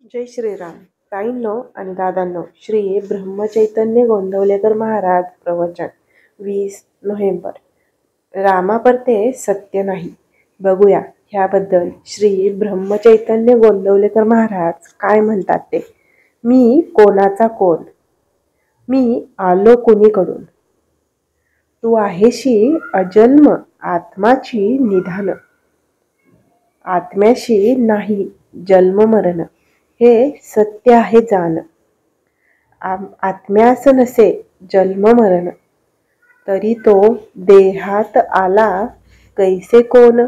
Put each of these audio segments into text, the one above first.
जय श्रीराम. ताईंनो आणि दादांनो, श्री ब्रह्मचैतन्य गोंदवलेकर महाराज प्रवचन 20 नोव्हेंबर. रामापरते सत्य नाही. बघूया ह्याबद्दल श्री ब्रह्मचैतन्य गोंदवलेकर महाराज काय म्हणतात ते. मी कोणाचा कोण, मी आलो कुणीकडून. तू आहेशी अजन्म आत्माची निधान. आत्म्याशी नाही जन्म मरण, हे सत्य आहे जाण. आत्म्यास नसे जन्म मरण, तरी तो देहात आला कैसे कोण.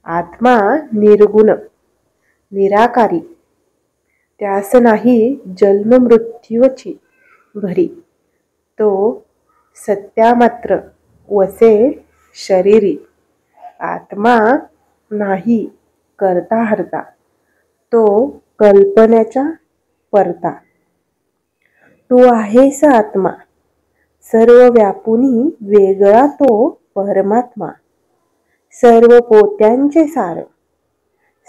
आत्मा निर्गुण निराकारी, त्यास नाही जन्म मृत्यूची भरी. तो सत्या मात्र वसे शरीरी. आत्मा नाही करता हरता, तो कल्पनेचा परता. तू आहेस आत्मा, सर्व व्यापुनी वेगळा तो परमात्मा. सर्व पोत्यांचे सार,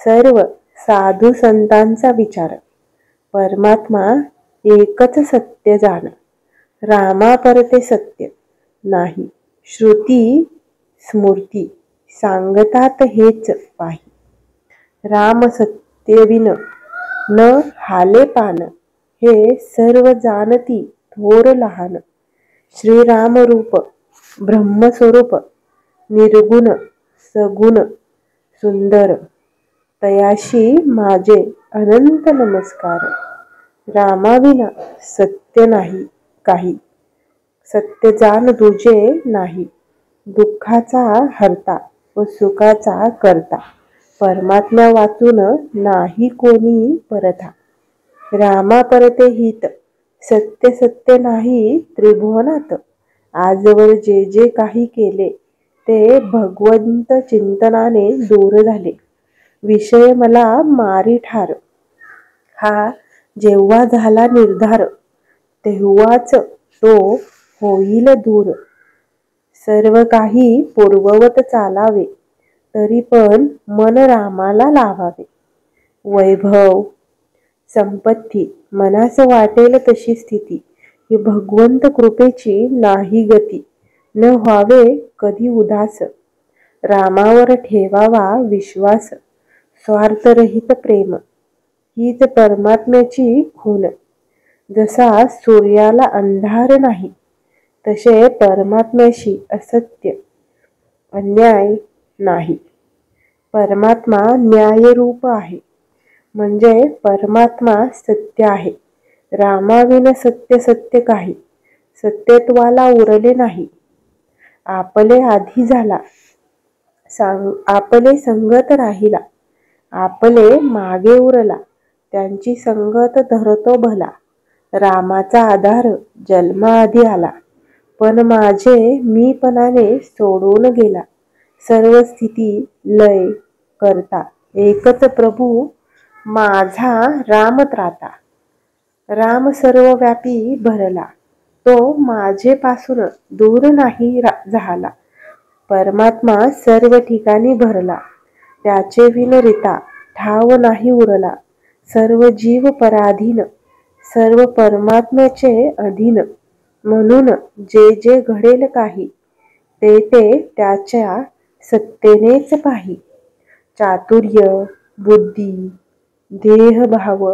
सर्व साधू संतांचा विचार. परमात्मा एकच सत्य जाण. रामापरते सत्य नाही. श्रुती स्मृती सांगतात हेच पाही. राम सत्यविन न हाले पान, हे सर्व जाणती थोर लहान. श्रीराम रूप ब्रह्मस्वरूप, निर्गुण सगुण सुंदर. तयाशी माझे अनंत नमस्कार. रामाविना सत्य नाही काही, सत्य जाण तुझे नाही. दुःखाचा हरता व सुखाचा करता, परमात्म्या वाचून नाही कोणी परथा. रामा परते हित, सत्य सत्य नाही त्रिभुवनात. आजवर जे जे काही केले, ते भगवंत चिंतनाने दूर झाले. विषय मला मारी ठार, हा जेव्हा झाला निर्धार, तेव्हाच तो होईल दूर. सर्व काही पूर्ववत चालावे, तरी पण मन रामाला लावावे. वैभव संपत्ती मनास वाटेल तशी स्थिती, ही भगवंत कृपेची नाही गती. न व्हावे कधी उदास, रामावर ठेवावा विश्वास. स्वार्थरहित प्रेम, हीच परमात्म्याची खूण. जसा सूर्याला अंधार नाही, तसे परमात्म्याशी असत्य अन्याय नाही. परमात्मा न्यायरूप आहे, म्हणजे परमात्मा सत्य आहे. रामाविन सत्य सत्य काही, सत्यत्वाला उरले नाही. आपले आधी झाला, आपले संगत राहिला. आपले मागे उरला, त्यांची संगत धरतो भला. रामाचा आधार जन्माआधी आला, पण माझे मीपणाने सोडून गेला. सर्व स्थिती लय करता एकच प्रभू, माझा राम त्राता. राम सर्व व्यापी भरला, तो माझेपासून दूर नाही झाला. परमात्मा सर्व ठिकाणी भरला, त्याचे विनरिता ठाव नाही उरला. सर्व जीव पराधीन, सर्व परमात्म्याचे अधीन. म्हणून जे जे घडेल काही, ते ते त्याच्या सत्तेनेच पाही. चातुर्य बुद्धी देहभाव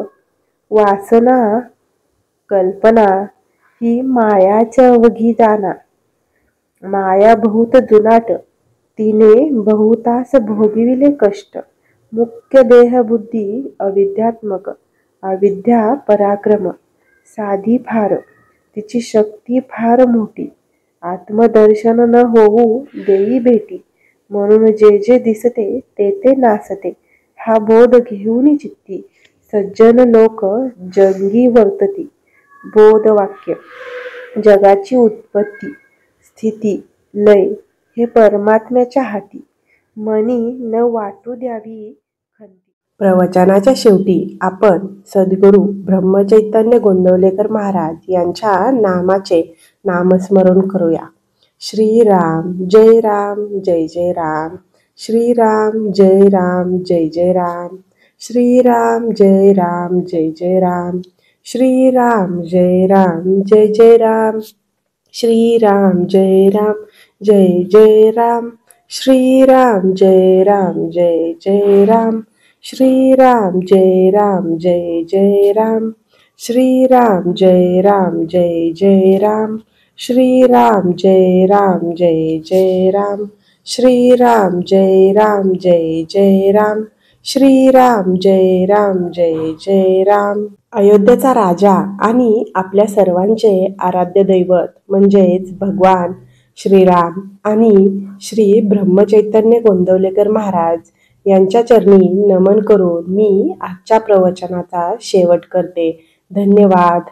वासना कल्पना, ही मायाच अवघी जाणा. माया बहुत जुनाट, तिने बहुतास भोगविले कष्ट. मुख्य देह बुद्धी अविद्यात्मक, अविद्या पराक्रम. साधी फार, तिची शक्ती फार मोठी. आत्मदर्शन न होऊ देई भेटी, म्हणून जे जे दिसते ते ते नासते. हा बोध घेऊन चित्ती, सज्जन लोक जंगी वर्तती. बोधवाक्य, जगाची उत्पत्ती स्थिती लय हे परमात्म्याच्या हाती. मनी न वाटू द्यावी खंती. प्रवचनाच्या शेवटी आपण सद्गुरू ब्रह्मचैतन्य गोंदवलेकर महाराज यांच्या नामाचे नामस्मरण करूया. श्रीराम जय राम जय जय राम. श्रीराम जय राम जय जय राम. श्रीराम जय राम जय जय राम, श्रीराम जय राम जय जय राम, श्रीराम जय राम जय जय राम, श्रीराम जय राम जय जय राम, श्रीराम जय राम जय जय राम, श्रीराम जय राम जय जय राम, श्रीराम जय राम जय जय राम, श्रीराम जय राम जय जय राम, श्रीराम जय राम जय जय राम. अयोध्येचा राजा आणि आपल्या सर्वांचे आराध्य दैवत म्हणजेच भगवान श्रीराम आणि श्री ब्रह्मचैतन्य गोंदवलेकर महाराज यांच्या चरणी नमन करून मी आजच्या प्रवचनाचा शेवट करते. धन्यवाद.